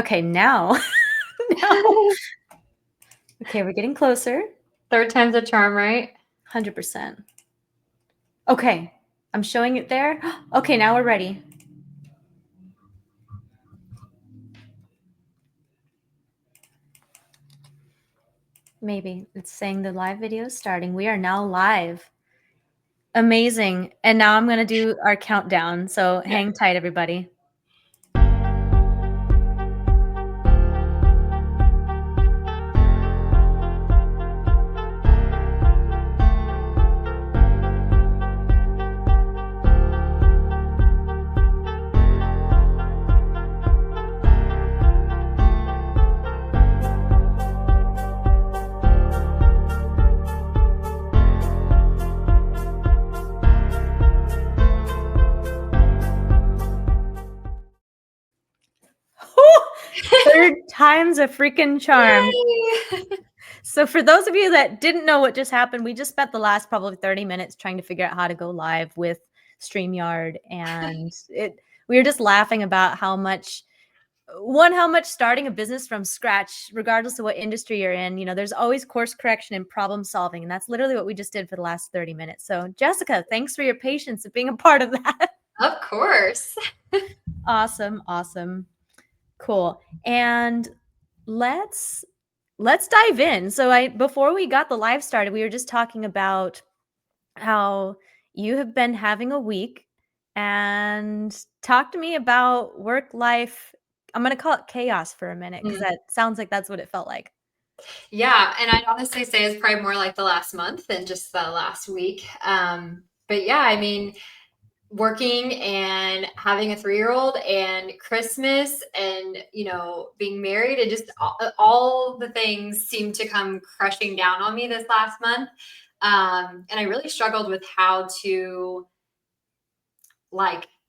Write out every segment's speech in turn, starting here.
Okay, now. now. Okay, we're getting closer. Third time's a charm, right? 100%. Okay, I'm showing it there. Okay, now we're ready. Maybe it's saying the live video is starting. We are now live. Amazing. And now I'm going to do our countdown. So hang tight, everybody. Third time's a freaking charm. So for those of you that didn't know what just happened, we just spent the last probably 30 minutes trying to figure out how to go live with StreamYard. And we were just laughing about how much starting a business from scratch, regardless of what industry you're in, there's always course correction and problem solving. And that's literally what we just did for the last 30 minutes. So Jessica, thanks for your patience of being a part of that. Of course. Awesome. Cool. And let's dive in. So before we got the live started, we were just talking about how you have been having a week, and talk to me about work life. I'm going to call it chaos for a minute because that sounds like that's what it felt like. Yeah. And I'd honestly say it's probably more like the last month than just the last week. But yeah, I mean, working and having a 3-year-old and Christmas and, being married and just all the things seemed to come crushing down on me this last month. And I really struggled with how to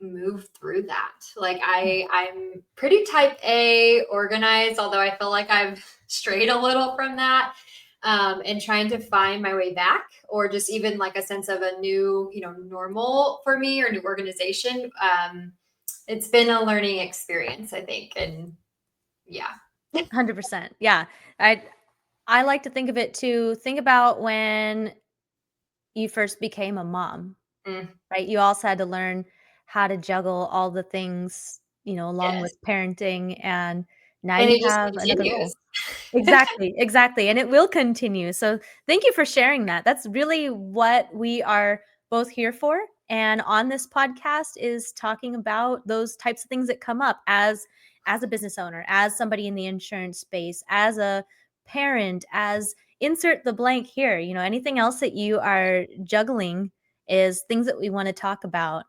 move through that. I'm pretty type A organized, although I feel like I've strayed a little from that. And trying to find my way back, or just even like a sense of a new, normal for me, or new organization. It's been a learning experience, I think. And yeah. 100%. Yeah. I like to think of it too. Think about when you first became a mom, right? You also had to learn how to juggle all the things, along with parenting, and now And you it just have another role. continues. Exactly. And it will continue. So thank you for sharing that. That's really what we are both here for. And on this podcast is talking about those types of things that come up as a business owner, as somebody in the insurance space, as a parent, as insert the blank here. Anything else that you are juggling is things that we want to talk about.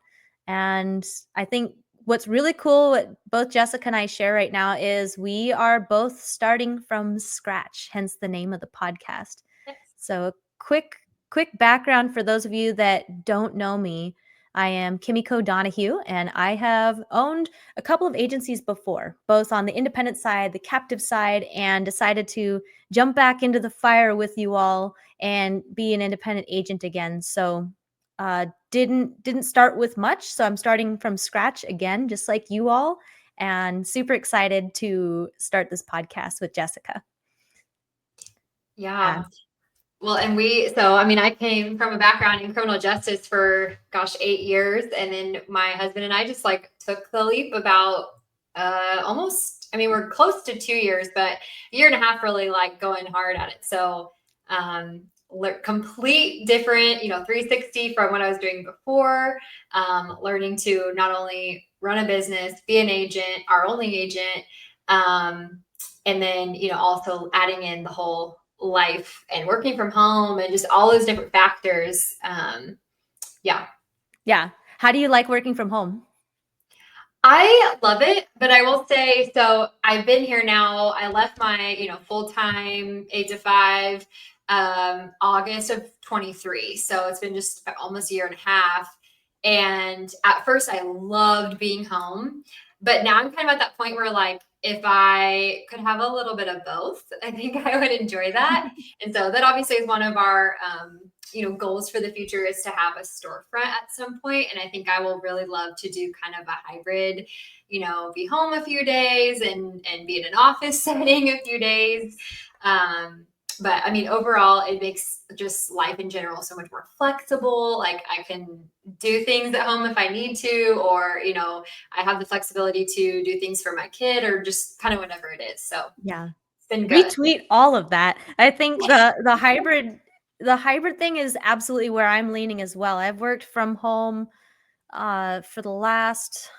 And I think what's really cool, what both Jessica and I share right now, is we are both starting from scratch, hence the name of the podcast. Yes. So a quick background for those of you that don't know me. I am Kimiko Donahue, and I have owned a couple of agencies before, both on the independent side, the captive side, and decided to jump back into the fire with you all and be an independent agent again. So didn't start with much, so I'm starting from scratch again, just like you all, and super excited to start this podcast with Jessica. Yeah. Well, and I came from a background in criminal justice for 8 years. And then my husband and I just took the leap about we're close to 2 years, but a year and a half really going hard at it. So complete different, 360 from what I was doing before, learning to not only run a business, be an agent, our only agent, and then, also adding in the whole life and working from home and just all those different factors. Yeah. How do you like working from home? I love it, but I will say, so I've been here now. I left my, full-time 8 to 5, August of 23. So it's been just almost a year and a half. And at first I loved being home, but now I'm kind of at that point where like, if I could have a little bit of both, I think I would enjoy that. And so that obviously is one of our, goals for the future is to have a storefront at some point. And I think I will really love to do kind of a hybrid, be home a few days and be in an office setting a few days. But I mean, overall, it makes just life in general so much more flexible. Like I can do things at home if I need to, or, I have the flexibility to do things for my kid or just kind of whatever it is. So Yeah. it's been good. Retweet all of that. I think the hybrid thing is absolutely where I'm leaning as well. I've worked from home for the last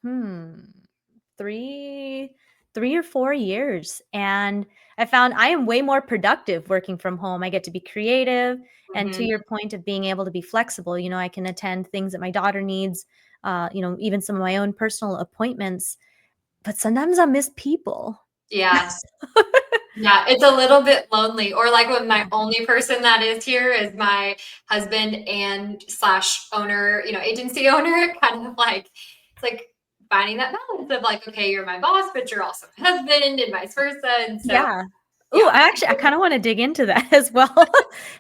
hmm 3 or 4 years, and I found I am way more productive working from home. I get to be creative, and to Mhm. your point of being able to be flexible, I can attend things that my daughter needs, even some of my own personal appointments, but sometimes I miss people. Yeah. Yeah, it's a little bit lonely. Or like when my only person that is here is my husband and slash owner, agency owner, kind of like it's like finding that balance of like, okay, you're my boss, but you're also my husband and vice versa. And so Yeah. Ooh, yeah. I kinda wanna dig into that as well.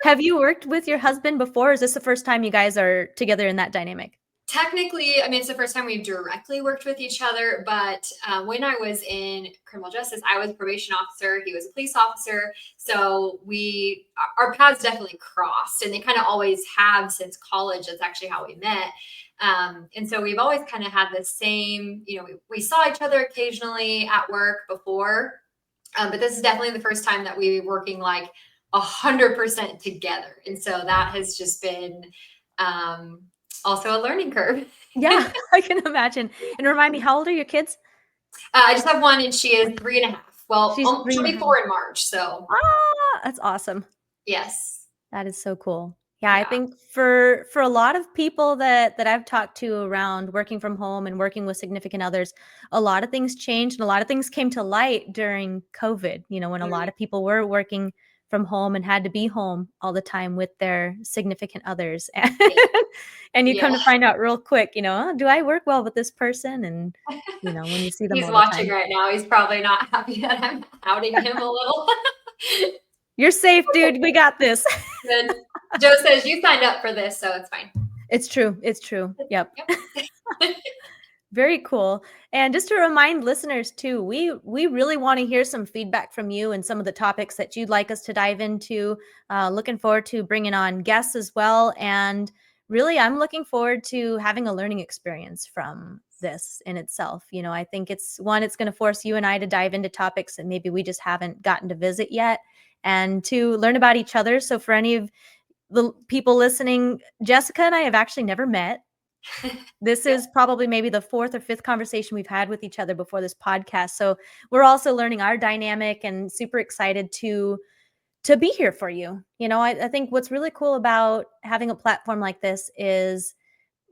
Have you worked with your husband before, or is this the first time you guys are together in that dynamic? Technically, I mean, it's the first time we've directly worked with each other, but when I was in criminal justice, I was a probation officer. He was a police officer. So our paths definitely crossed, and they kind of always have since college. That's actually how we met. And so we've always kind of had the same, we saw each other occasionally at work before, but this is definitely the first time that we were working like 100% together. And so that has just been, um, also a learning curve. Yeah, I can imagine. And remind me, how old are your kids? I just have one, and she is 3.5. Well, She's she'll 3 and a be half. 4 in March. So That's awesome. yes. That is so cool. Yeah, I Yeah. think for a lot of people that I've talked to around working from home and working with significant others, a lot of things changed and a lot of things came to light during COVID, when a lot Mm, of people were working from home and had to be home all the time with their significant others. yeah. And you come Yeah. to find out real quick, "Oh, do I work well with this person?" And, when you see them He's all the watching time. right now. He's probably not happy that I'm outing him a little. "You're safe, dude. We got this." Good. Joe says you signed up for this, so it's fine. It's true. It's true. Yep. Yep. Very cool. And just to remind listeners too, we really want to hear some feedback from you and some of the topics that you'd like us to dive into. Looking forward to bringing on guests as well. And really, I'm looking forward to having a learning experience from this in itself. I think it's going to force you and I to dive into topics that maybe we just haven't gotten to visit yet, and to learn about each other. So for any of the people listening, Jessica and I have actually never met. This Yep. is probably maybe the 4th or 5th conversation we've had with each other before this podcast, so we're also learning our dynamic and super excited to be here for you. I think what's really cool about having a platform like this is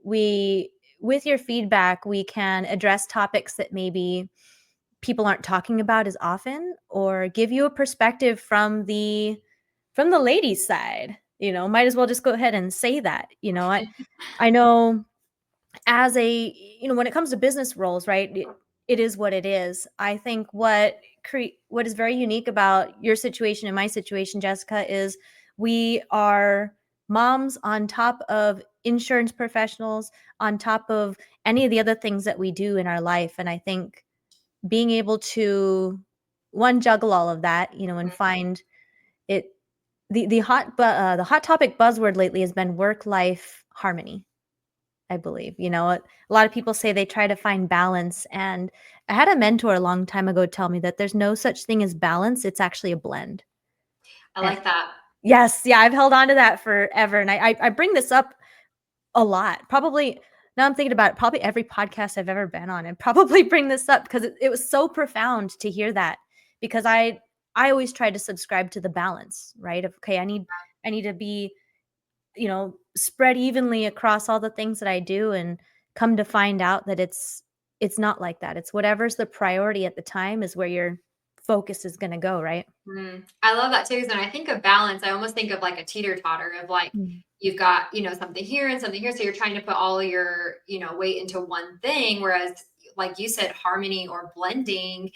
we with your feedback, we can address topics that maybe people aren't talking about as often, or give you a perspective from the ladies' side. Might as well just go ahead and say that. I know as when it comes to business roles, right, it is what it is. I think what is very unique about your situation and my situation, Jessica, is we are moms on top of insurance professionals, on top of any of the other things that we do in our life. And I think being able to one juggle all of that, and find it the hot topic buzzword lately has been work life harmony, I believe. A lot of people say they try to find balance. And I had a mentor a long time ago tell me that there's no such thing as balance. It's actually a blend. I And like that. yes, yeah, I've held on to that forever. And I bring this up a lot. Probably now I'm thinking about it, probably every podcast I've ever been on, and probably bring this up because it was so profound to hear that, because I always try to subscribe to the balance, right? Of okay, I need to be spread evenly across all the things that I do, and come to find out that it's not like that. It's whatever's the priority at the time is where your focus is going to go, right? I love that too. 'Cause when I think of balance, I almost think of like a teeter totter of like Mm. you've got, something here and something here. So you're trying to put all your, weight into one thing. Whereas like you said, harmony or blending,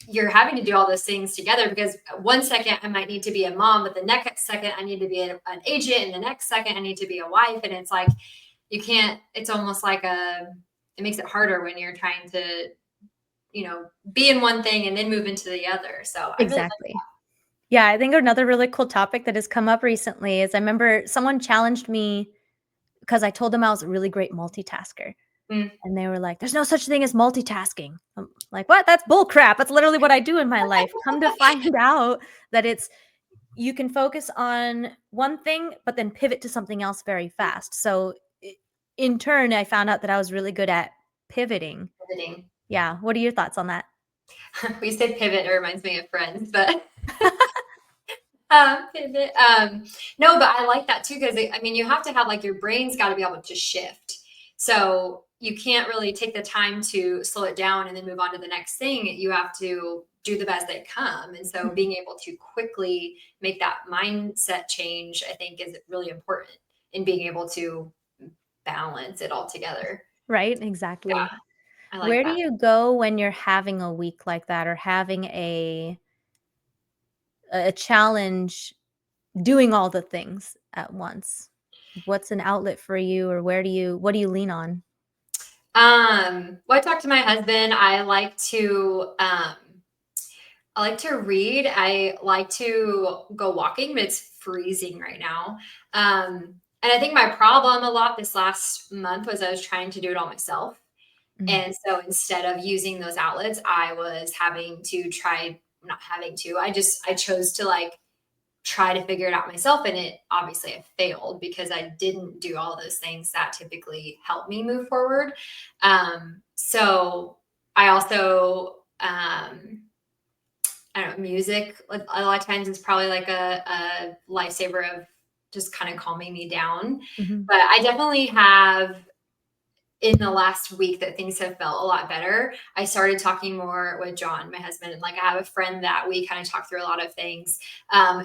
you're having to do all those things together, because one second I might need to be a mom, but the next second I need to be an agent, and the next second I need to be a wife. And it's like, you can't, it's almost like it makes it harder when you're trying to, be in one thing and then move into the other. So I really like Exactly. Yeah, I think another really cool topic that has come up recently is I remember someone challenged me because I told them I was a really great multitasker. that. Mm. And they were like, "There's no such thing as multitasking." I'm like, "What? That's bull crap. That's literally what I do in my life." Come to find out that you can focus on one thing, but then pivot to something else very fast. So in turn, I found out that I was really good at pivoting. Pivoting. Yeah. What are your thoughts on that? We say pivot, it reminds me of Friends, but pivot. No, but I like that too, because I mean, you have to have, like, your brain's got to be able to shift. So you can't really take the time to slow it down and then move on to the next thing. You have to do the best they come. And so being able to quickly make that mindset change, I think, is really important in being able to balance it all together. Right? Yeah, Exactly. I like Where do that. you go when you're having a week like that or having a challenge doing all the things at once? What's an outlet for you or what do you lean on? Well, I talked to my husband. I like to read. I like to go walking, but it's freezing right now. And I think my problem a lot this last month was I was trying to do it all myself. Mm, And so instead of using those outlets, I was having to try, not having to, I chose to, like, try to figure it out myself. And it obviously I failed because I didn't do all those things that typically help me move forward. So I also, I don't know, music, like, a lot of times it's probably like a lifesaver of just kind of calming me down. mhm. But I definitely have, in the last week, that things have felt a lot better. I started talking more with John, my husband, and, like, I have a friend that we kind of talk through a lot of things.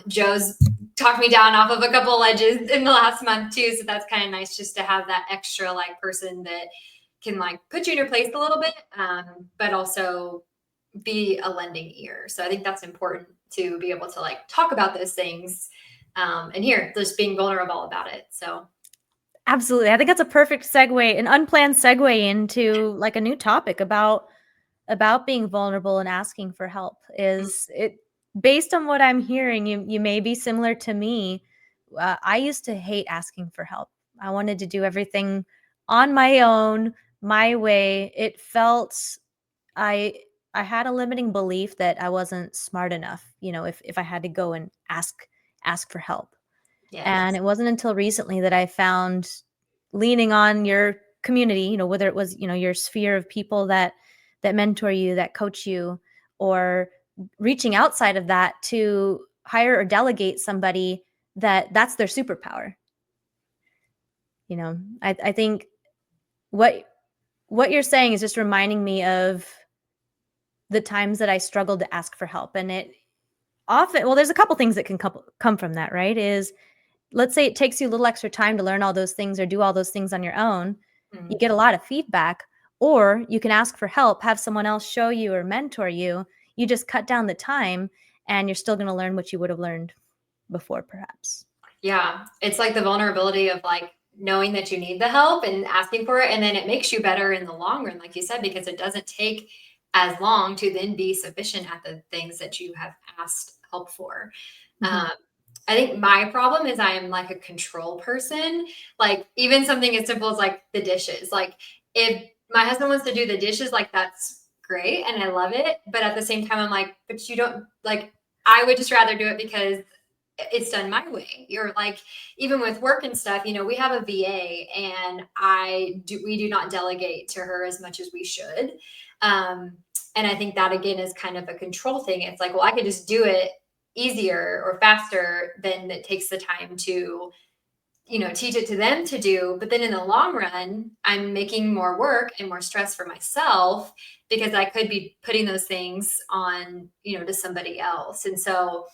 Joe's talked me down off of a couple ledges in the last month too, so that's kind of nice just to have that extra, like, person that can, like, put you in your place a little bit, but also be a lending ear. So I think that's important to be able to, like, talk about those things, and here, just being vulnerable about it. So Absolutely. I think that's a perfect segue, an unplanned segue into like a new topic about being vulnerable and asking for help. mm, Is it based on what I'm hearing, you may be similar to me. I used to hate asking for help. I wanted to do everything on my own, my way. It felt I I had a limiting belief that I wasn't smart enough, if I had to go and ask for help. And yes. it wasn't until recently that I found leaning on your community, whether it was, your sphere of people that mentor you, that coach you, or reaching outside of that to hire or delegate somebody that's their superpower. I think what what you're saying is just reminding me of the times that I struggled to ask for help. And it often, well, there's a couple things that can come from that, right? Is let's say it takes you a little extra time to learn all those things or do all those things on your own. You Mm. get a lot of feedback, or you can ask for help, have someone else show you or mentor you. You just cut down the time and you're still going to learn what you would have learned before, perhaps. Yeah, it's like the vulnerability of, like, knowing that you need the help and asking for it, and then it makes you better in the long run, like you said, because it doesn't take as long to then be sufficient at the things that you have asked help for. Mhm. Um, I think my problem is I am, like, a control person. Like, even something as simple as, like, the dishes. Like, if my husband wants to do the dishes, like, that's great and I love it. But at the same time, I'm like, but you don't, like, I would just rather do it because it's done my way. You're like, even with work and stuff, we have a VA, and we do not delegate to her as much as we should. Um, and I think that, again, is kind of a control thing. It's like, well, I could just do it easier or faster than it takes the time to, teach it to them to do. But then in the long run, I'm making more work and more stress for myself because I could be putting those things on, to somebody else. And so,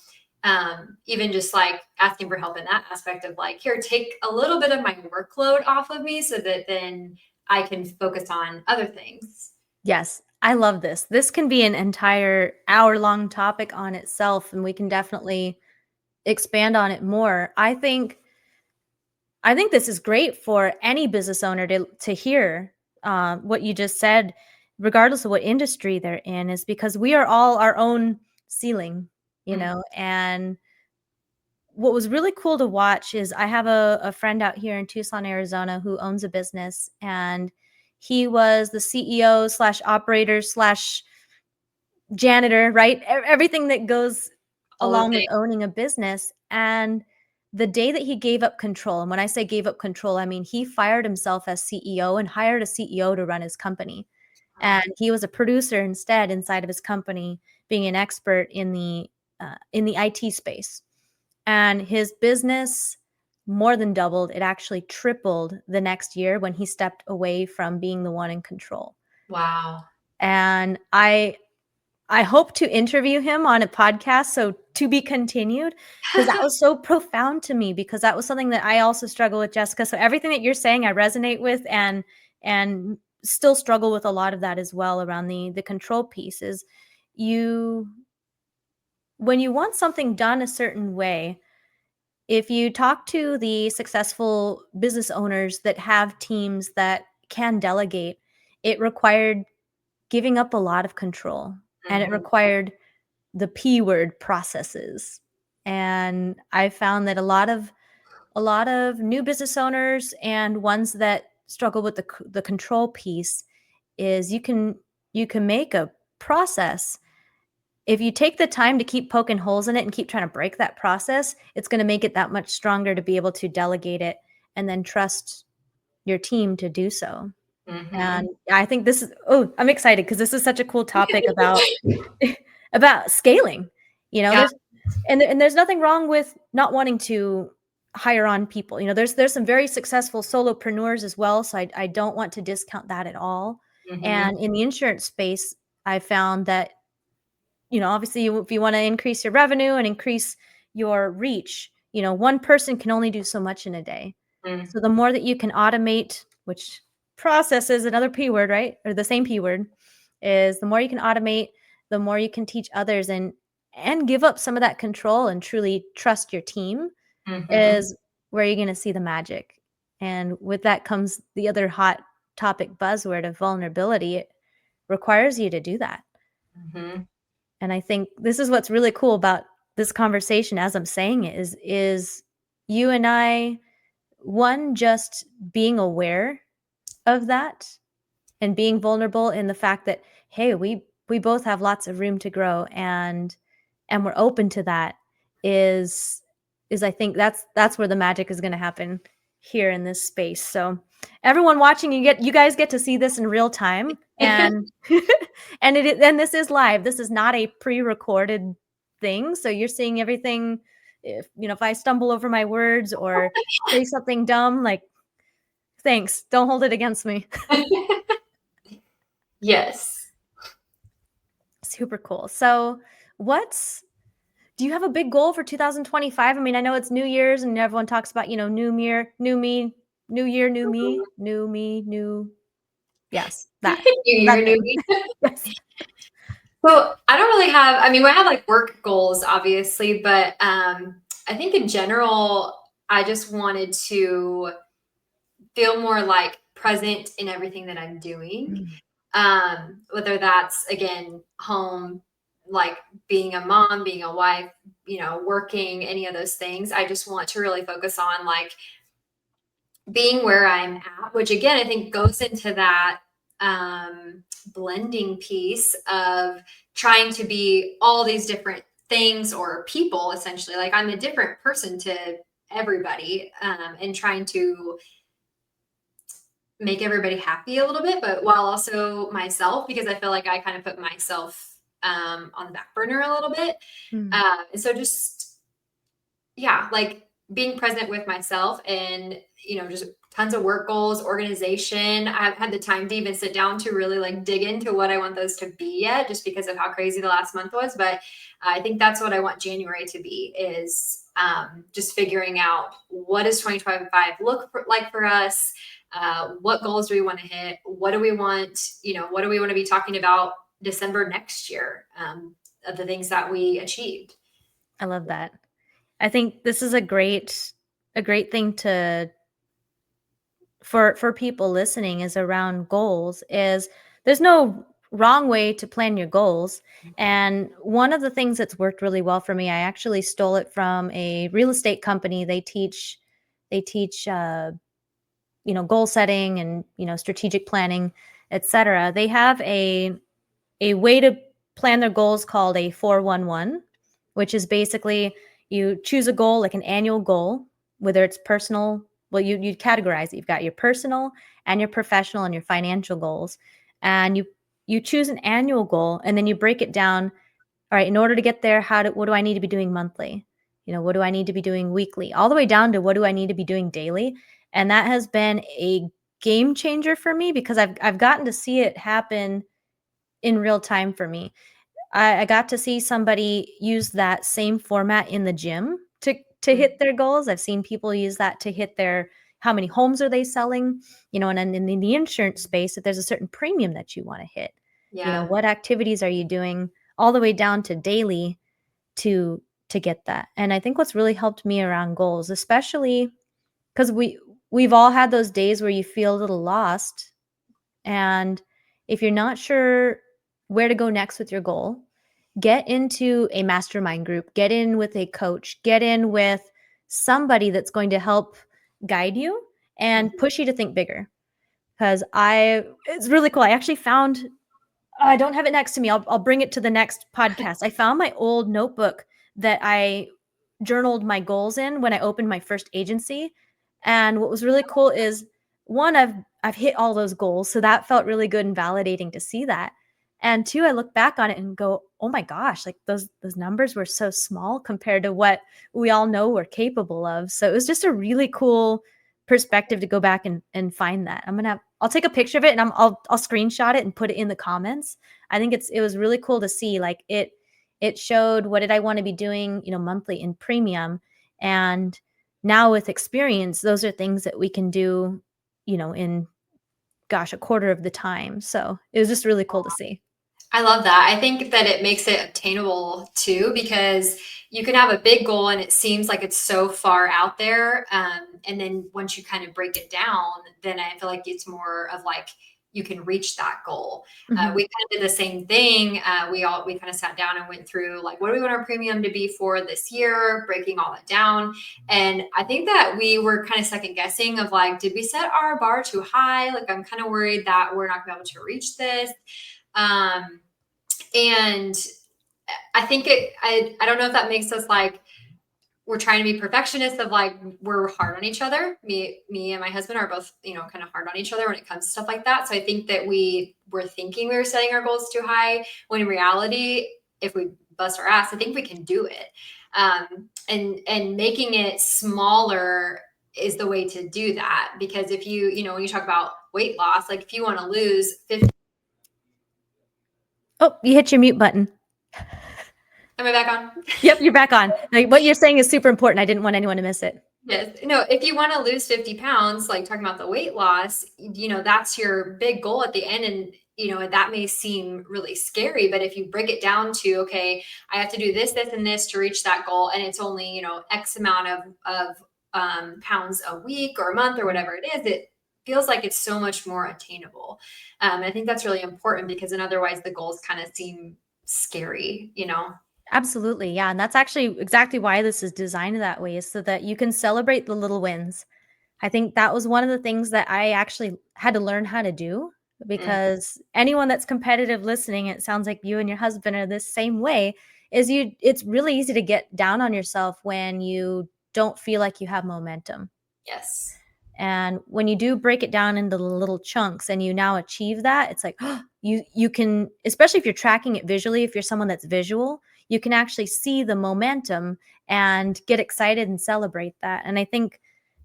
even just, like, asking for help in that aspect of, like, here, take a little bit of my workload off of me so that then I can focus on other things. Yes, I love this. This can be an entire hour-long topic on itself, and we can definitely expand on it more. I think this is great for any business owner to hear what you just said, regardless of what industry they're in, is because we are all our own ceiling, you Mm. know. And what was really cool to watch is I have a friend out here in Tucson, Arizona, who owns a business, and he was the CEO slash operator slash janitor, right? Everything that goes All the along with things. owning a business. And the day that he gave up control, and when I say gave up control, I mean he fired himself as CEO and hired a CEO to run his company. Wow. And he was a producer instead inside of his company, being an expert in the IT space. And his business more than doubled. It actually tripled the next year when he stepped away from being the one in control. Wow. And I hope to interview him on a podcast, so to be continued, because that was so profound to me, because that was something that I also struggle with, Jessica. So everything that you're saying, I resonate with, and still struggle with a lot of that as well around the control pieces. You when you want something done a certain way, if you talk to the successful business owners that have teams that can delegate, it required giving up a lot of control, and it Mhm. required the P word processes. And I found that a lot of new business owners and ones that struggle with the control piece is you can make a process. If you take the time to keep poking holes in it and keep trying to break that process, it's going to make it that much stronger to be able to delegate it and then trust your team to do so. And Mhm. I think this is I'm excited because this is such a cool topic about about scaling. You know, Yeah. and there's nothing wrong with not wanting to hire on people. You know, there's some very successful solopreneurs as well, so I don't want to discount that at all. Mhm. And in the insurance space, I found that, you know, obviously if you want to increase your revenue and increase your reach, you know, one person can only do so much in a day. Mm. So the more that you can automate, which process is another P word, right? Or the same P word, is the more you can automate, the more you can teach others and give up some of that control and truly trust your team Mhm. is where you're going to see the magic. And with that comes the other hot topic buzzword of vulnerability. It requires you to do that. Mhm. And I think this is what's really cool about this conversation as I'm saying it is you and I, one, just being aware of that and being vulnerable in the fact that, hey, we both have lots of room to grow, and we're open to that is I think that's where the magic is going to happen here in this space. So everyone watching, you guys get to see this in real time, and and this is live. This is not a pre-recorded thing. So you're seeing everything. If you know, if I stumble over my words or say something dumb, like, thanks. Don't hold it against me. Yes. Super cool. So, what's do you have a big goal for 2025? I mean, I know it's New Year's and everyone talks about, you know, new year, new me, new year, new me, new me, new yes, that. New That year, new thing. me. Yes. So I don't really have, I mean, we have like work goals, obviously, but I think in general, I just wanted to feel more like present in everything that I'm doing. Mm, Whether that's again home, like being a mom, being a wife, you know, working, any of those things. I just want to really focus on like being where I'm at, which again, I think goes into that blending piece of trying to be all these different things or people essentially. Like I'm a different person to everybody and trying to make everybody happy a little bit, but while also myself, because I feel like I kind of put myself on the back burner a little bit. mm, And so just, yeah, like being present with myself and, you know, just tons of work goals, organization. I haven't had the time to even sit down to really like dig into what I want those to be yet, just because of how crazy the last month was. But I think that's what I want January to be is just figuring out what does 2025 look like for us. What goals do we want to hit? What do we want, what do we want to be talking about December next year, of the things that we achieved. I love that. I think this is a great thing to for people listening is around goals is there's no wrong way to plan your goals. And one of the things that's worked really well for me, I actually stole it from a real estate company. They teach goal setting and strategic planning, etc. They have a way to plan their goals called a 411, which is basically you choose a goal, like an annual goal, whether it's personal. Well, you categorize it. You've got your personal and your professional and your financial goals, and you choose an annual goal, and then you break it down. All right, in order to get there, what do I need to be doing monthly? What do I need to be doing weekly? All the way down to what do I need to be doing daily? And that has been a game changer for me because I've gotten to see it happen in real time for me. I got to see somebody use that same format in the gym to Mm. hit their goals. I've seen people use that to hit their how many homes are they selling, and then in the insurance space, if there's a certain premium that you want to hit, Yeah. what activities are you doing all the way down to daily to to get that. And I think what's really helped me around goals, especially because we've all had those days where you feel a little lost, and if you're not sure where to go next with your goal, get into a mastermind group, get in with a coach, get in with somebody that's going to help guide you and Mhm. push you to think bigger. Because it's really cool. I actually found, I don't have it next to me. I'll bring it to the next podcast. I found my old notebook that I journaled my goals in when I opened my first agency. And what was really cool is one, I've hit all those goals. So that felt really good and validating to see that. And two, I look back on it and go, oh my gosh, like those numbers were so small compared to what we all know we're capable of. So it was just a really cool perspective to go back and find that. I'll take a picture of it and I'll screenshot it and put it in the comments. I think it was really cool to see like it showed what did I want to be doing, monthly in premium. And now with experience, those are things that we can do, in gosh, a quarter of the time. So it was just really cool to see. I love that. I think that it makes it obtainable too, because you can have a big goal and it seems like it's so far out there. And then once you kind of break it down, then I feel like it's more of like you can reach that goal. Mhm. We kind of did the same thing. We kind of sat down and went through like what do we want our premium to be for this year, breaking all that down. And I think that we were kind of second guessing of like, did we set our bar too high? Like I'm kind of worried that we're not gonna be able to reach this. Um, and I think I don't know if that makes us like we're trying to be perfectionists of like we're hard on each other. Me and my husband are both, kind of hard on each other when it comes to stuff like that. So I think that we were thinking we were setting our goals too high when in reality, if we bust our ass, I think we can do it. And making it smaller is the way to do that. Because if when you talk about weight loss, like if you want to lose 50. Oh, you hit your mute button. Am I back on? Yep, you're back on. Like, what you're saying is super important. I didn't want anyone to miss it. Yes. No, if you want to lose 50 pounds, like talking about the weight loss, that's your big goal at the end. And, that may seem really scary, but if you break it down to, okay, I have to do this, this, and this to reach that goal. And it's only, X amount of pounds a week or a month or whatever it is, it feels like it's so much more attainable. And I think that's really important because then otherwise the goals kind of seem scary. Absolutely. Yeah. And that's actually exactly why this is designed that way, is so that you can celebrate the little wins. I think that was one of the things that I actually had to learn how to do Mm, because anyone that's competitive listening, it sounds like you and your husband are the same way, it's really easy to get down on yourself when you don't feel like you have momentum. yes. And when you do break it down into the little chunks and you now achieve that, it's like you can, especially if you're tracking it visually, if you're someone that's visual, you can actually see the momentum and get excited and celebrate that. And I think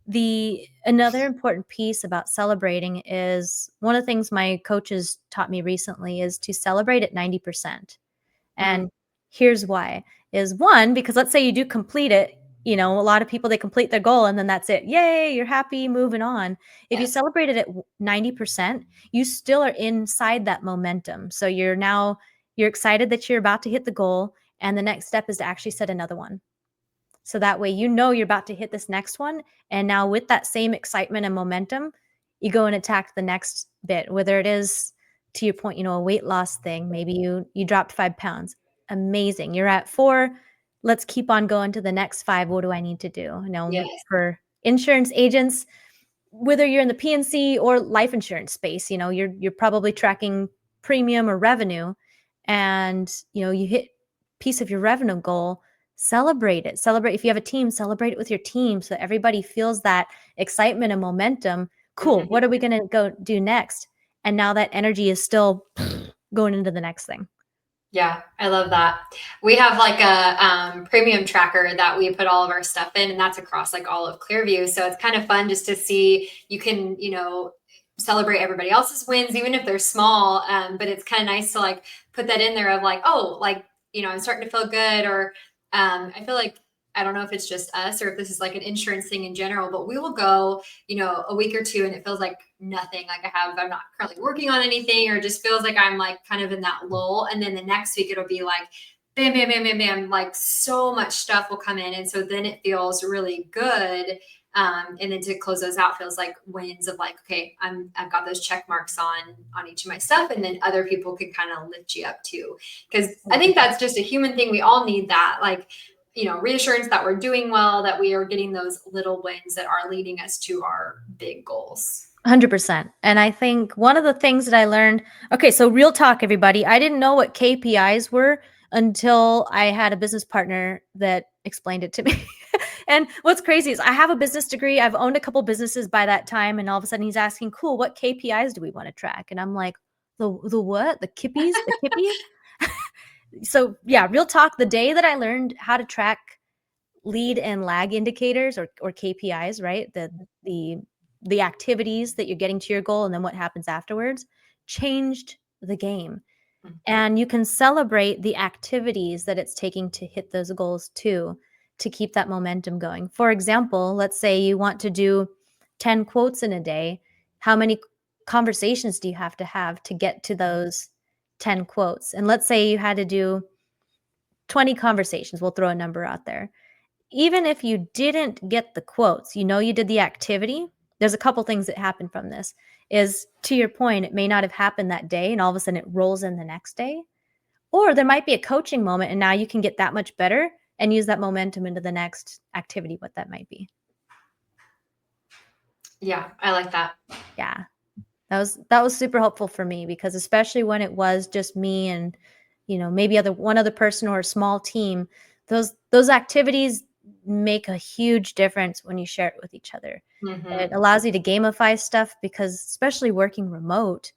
the another important piece about celebrating is one of the things my coaches taught me recently is to celebrate at 90%. Mm, And here's why. Is one, because let's say you do complete it, A lot of people, they complete their goal and then that's it. Yay, you're happy, moving on. If you Yes. celebrate it at 90%, you still are inside that momentum. So you're excited that you're about to hit the goal, and the next step is to actually set another one. So that way you're about to hit this next one, and now with that same excitement and momentum, you go and attack the next bit, whether it is, to your point, a weight loss thing. Maybe you dropped 5 pounds. Amazing. You're at 4. Let's keep on going to the next 5. What do I need to do? Yes. For insurance agents, whether you're in the PNC or life insurance space, you're probably tracking premium or revenue, and you hit piece of your revenue goal. Celebrate it. Celebrate, if you have a team, celebrate it with your team so that everybody feels that excitement and momentum. Cool. Mhm. What are we going to go do next? And now that energy is still going into the next thing. Yeah, I love that. We have like a premium tracker that we put all of our stuff in, and that's across like all of Clearview. So it's kind of fun just to see, you can, celebrate everybody else's wins, even if they're small. But it's kind of nice to like put that in there of like, oh, like, I'm starting to feel good. Or I feel like, I don't know if it's just us or if this is like an insurance thing in general, but we will go, a week or two and it feels like nothing. Like I'm not currently working on anything, or it just feels like I'm like kind of in that lull. And then the next week it'll be like, bam, bam, bam, bam, bam, like so much stuff will come in. And so then it feels really good. And then to close those out feels like wins of like, okay, I've got those check marks on each of my stuff. And then other people can kind of lift you up too. Cause I think that's just a human thing. We all need that. Like, reassurance that we're doing well, that we are getting those little wins that are leading us to our big goals. 100%. And I think one of the things that I learned, okay, so real talk, everybody. I didn't know what KPIs were until I had a business partner that explained it to me. And what's crazy is I have a business degree. I've owned a couple businesses by that time. And all of a sudden he's asking, cool, what KPIs do we want to track? And I'm like, the what? The kippies? The kippies? So yeah, real talk. The day that I learned how to track lead and lag indicators, or KPIs, right? The activities that you're getting to your goal and then what happens afterwards, changed the game. And you can celebrate the activities that it's taking to hit those goals too, to keep that momentum going. For example, let's say you want to do 10 quotes in a day. How many conversations do you have to get to those 10 quotes? And let's say you had to do 20 conversations. We'll throw a number out there. Even if you didn't get the quotes, you did the activity. There's a couple things that happen from this. Is, to your point, it may not have happened that day and all of a sudden it rolls in the next day. Or there might be a coaching moment and now you can get that much better and use that momentum into the next activity, what that might be. Yeah, I like that. Yeah. That was super helpful for me, because especially when it was just me and maybe one other person or a small team, those activities make a huge difference when you share it with each other. Mm-hmm. It allows you to gamify stuff, because especially working remote,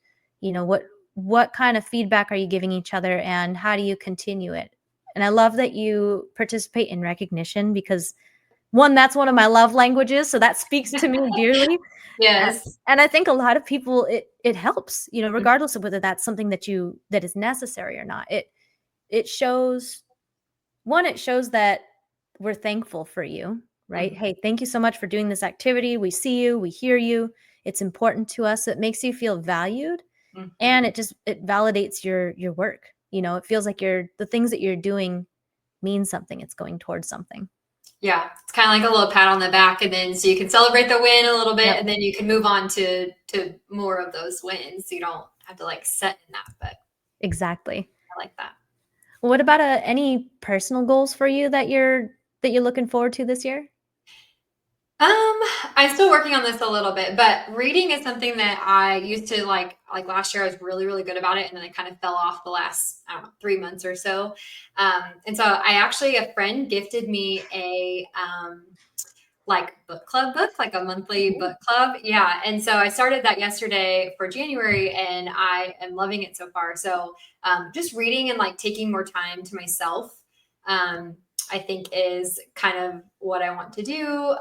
what kind of feedback are you giving each other and how do you continue it? And I love that you participate in recognition, because one, that's one of my love languages, so that speaks to me dearly. Yes. And I think a lot of people, it helps, regardless of whether that's something that is necessary or not. It shows that we're thankful for you, right? Mm-hmm. Hey, thank you so much for doing this activity. We see you, we hear you. It's important to us. It makes you feel valued, Mm-hmm. and it validates your work. It feels like the things that you're doing mean something. It's going towards something. Yeah, it's kind of like a little pat on the back, and then so you can celebrate the win a little bit, Yep. and then you can move on to more of those wins. So you don't have to like set in that, but Exactly. I like that. What about any personal goals for you that you're looking forward to this year? I'm still working on this a little bit, but reading is something that I used to like last year I was really, really good about it. And then I kind of fell off the last, I don't know, 3 months or so. And so a friend gifted me a, like book club book, like a monthly book club. Yeah. And so I started that yesterday for January, and I am loving it so far. So just reading and like taking more time to myself, I think is kind of what I want to do.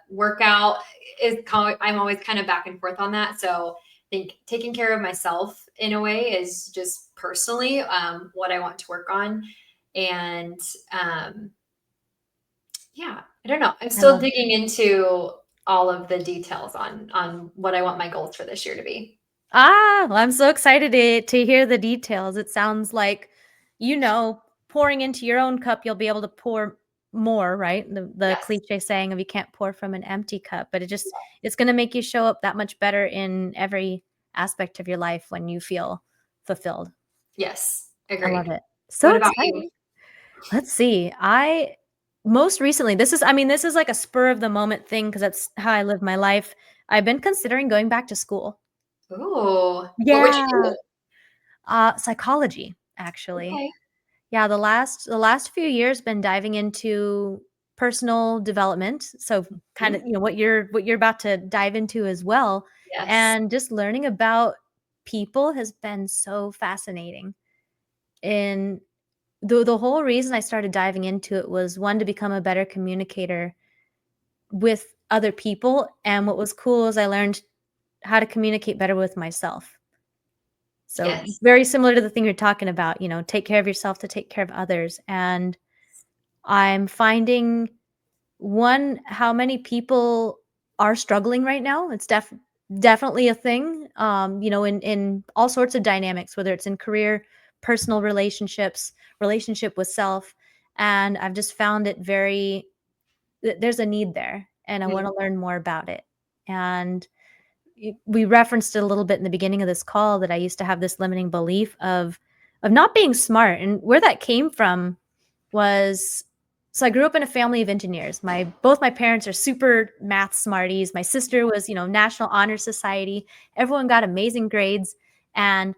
Workout I'm always kind of back and forth on that. So I think taking care of myself in a way is just personally what I want to work on. And yeah, I don't know. I'm I still love it. digging into all of the details on what I want my goals for this year to be. Well, I'm so excited to hear the details. It sounds like, you know, pouring into your own cup, you'll be able to pour more, right? The Yes. cliche saying of you can't pour from an empty cup, but it's gonna make you show up that much better in every aspect of your life when you feel fulfilled. Yes. I love Agreed. it. What So about you? exciting. Let's see. I most recently, this is like a spur of the moment thing because that's how I live my life. I've been considering going back to school. Ooh. What would you Yeah. do? Psychology, actually. Okay. Yeah, the last few years been diving into personal development, so kinda, Mhm. what you're about to dive into as well, Yes. and just learning about people has been so fascinating. And the whole reason I started diving into it was, 1, to become a better communicator with other people, and what was cool is I learned how to communicate better with myself. So, Yes. very similar to the thing you're talking about, take care of yourself to take care of others, and I'm finding, 1, how many people are struggling right now. It's definitely a thing, in all sorts of dynamics, whether it's in career, personal relationships, relationship with self, and I've just found it very there's a need there, and I Mhm. wanna learn more about it, and we referenced it a little bit in the beginning of this call that I used to have this limiting belief of not being smart, and where that came from was, so I grew up in a family of engineers. My parents are super math smarties. My sister was, National Honor Society. Everyone got amazing grades, and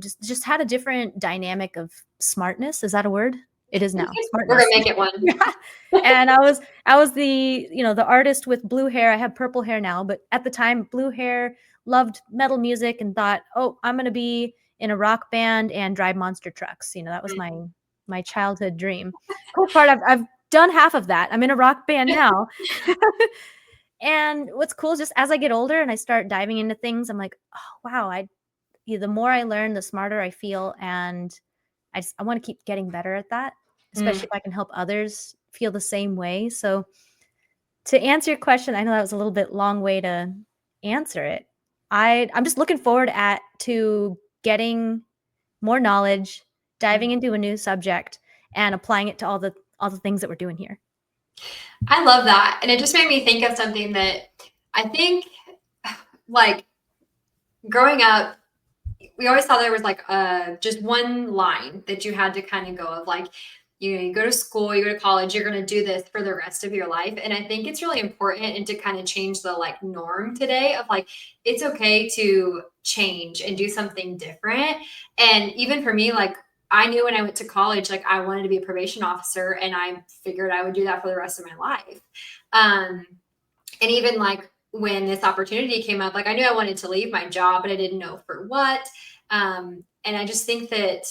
just had a different dynamic of smartness. Is that a word? It is now. We're gonna Smartness. make it one. Yeah. And I was the artist with blue hair. I have purple hair now, but at the time, blue hair, loved metal music and thought, "Oh, I'm gonna be in a rock band and drive monster trucks." That was my childhood dream. Cool part, I've done half of that. I'm in a rock band now. And what's cool is just as I get older and I start diving into things, I'm like, "Oh, wow, the more I learn, the smarter I feel, and I wanna keep getting better at that, especially Mm. if I can help others feel the same way." So, to answer your question, I know that was a little bit long way to answer it. I'm just looking forward at to getting more knowledge, diving Mm. into a new subject, and applying it to all the things that we're doing here. I love that. And it just made me think of something that I think, like, growing up, we always thought there was like just one line that you had to kind of go of like, you go to school, you go to college, you're going to do this for the rest of your life. And I think it's really important and to kind of change the like norm today of like, it's okay to change and do something different. And even for me, like, I knew when I went to college, like I wanted to be a probation officer and I figured I would do that for the rest of my life. Um, and even like when this opportunity came up, like I knew I wanted to leave my job, but I didn't know for what. And I just think that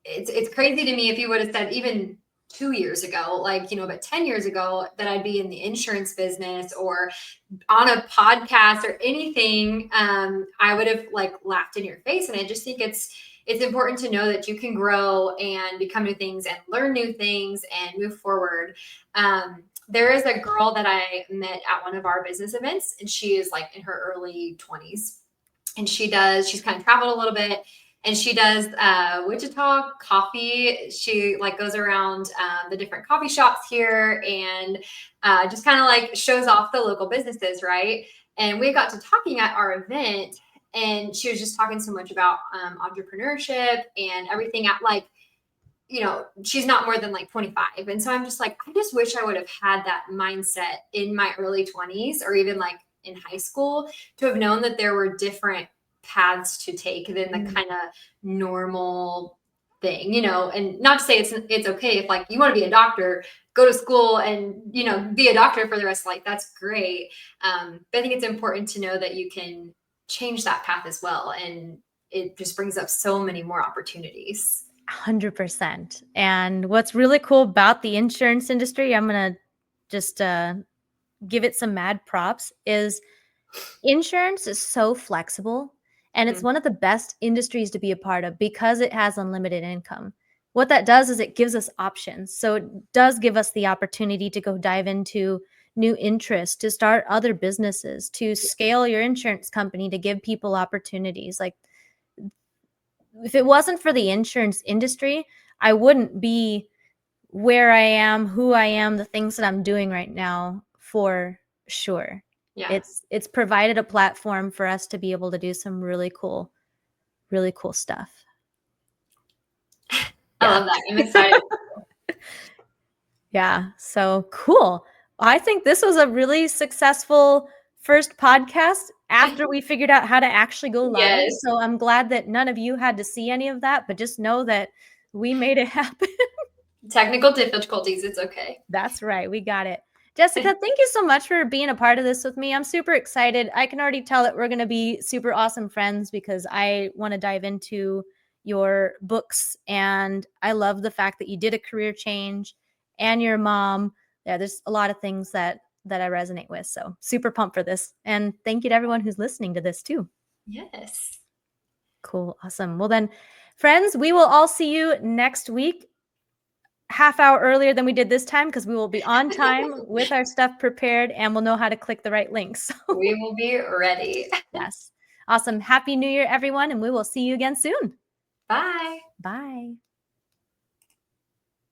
it's crazy to me if you would have said even 2 years ago, like, but 10 years ago that I'd be in the insurance business or on a podcast or anything, I would have like laughed in your face. And I just think it's important to know that you can grow and become new things and learn new things and move forward. There is a girl that I met at one of our business events, and she is like in her early 20s. And she's kind of traveled a little bit, and she does Wichita coffee. She like goes around the different coffee shops here and just kind of like shows off the local businesses, right? And we got to talking at our event, and she was just talking so much about entrepreneurship and everything at like, she's not more than like 25. And so I'm just like, I just wish I would have had that mindset in my early 20s or even like in high school to have known that there were different paths to take than the Mm. kind of normal thing, and not to say it's okay if like you want to be a doctor, go to school and, be a doctor for the rest of life. That's great. But I think it's important to know that you can change that path as well. And it just brings up so many more opportunities. 100%. And what's really cool about the insurance industry, I'm gonna just give it some mad props, is insurance is so flexible, and it's Mhm. one of the best industries to be a part of because it has unlimited income. what that does is it gives us options. So it does give us the opportunity to go dive into new interests, to start other businesses, to scale your insurance company, to give people opportunities. Like, if it wasn't for the insurance industry, I wouldn't be where I am, who I am, the things that I'm doing right now, for sure. Yeah. It's provided a platform for us to be able to do some really cool stuff. I Yeah. love that. I'm excited. Yeah. So cool. I think this was a really successful first podcast after we figured out how to actually go live. Yes. So I'm glad that none of you had to see any of that, but just know that we made it happen. Technical difficulties. It's okay. That's right. We got it. Jessica, thank you so much for being a part of this with me. I'm super excited. I can already tell that we're going to be super awesome friends because I want to dive into your books. And I love the fact that you did a career change and your mom. Yeah, there's a lot of things that I resonate with. So super pumped for this. And thank you to everyone who's listening to this too. Yes. Cool. Awesome. Well then, friends, we will all see you next week. Half hour earlier than we did this time because we will be on time with our stuff prepared and we'll know how to click the right links. So, We will be ready. yes. Awesome. Happy New Year, everyone, and we will see you again soon. Bye. Bye.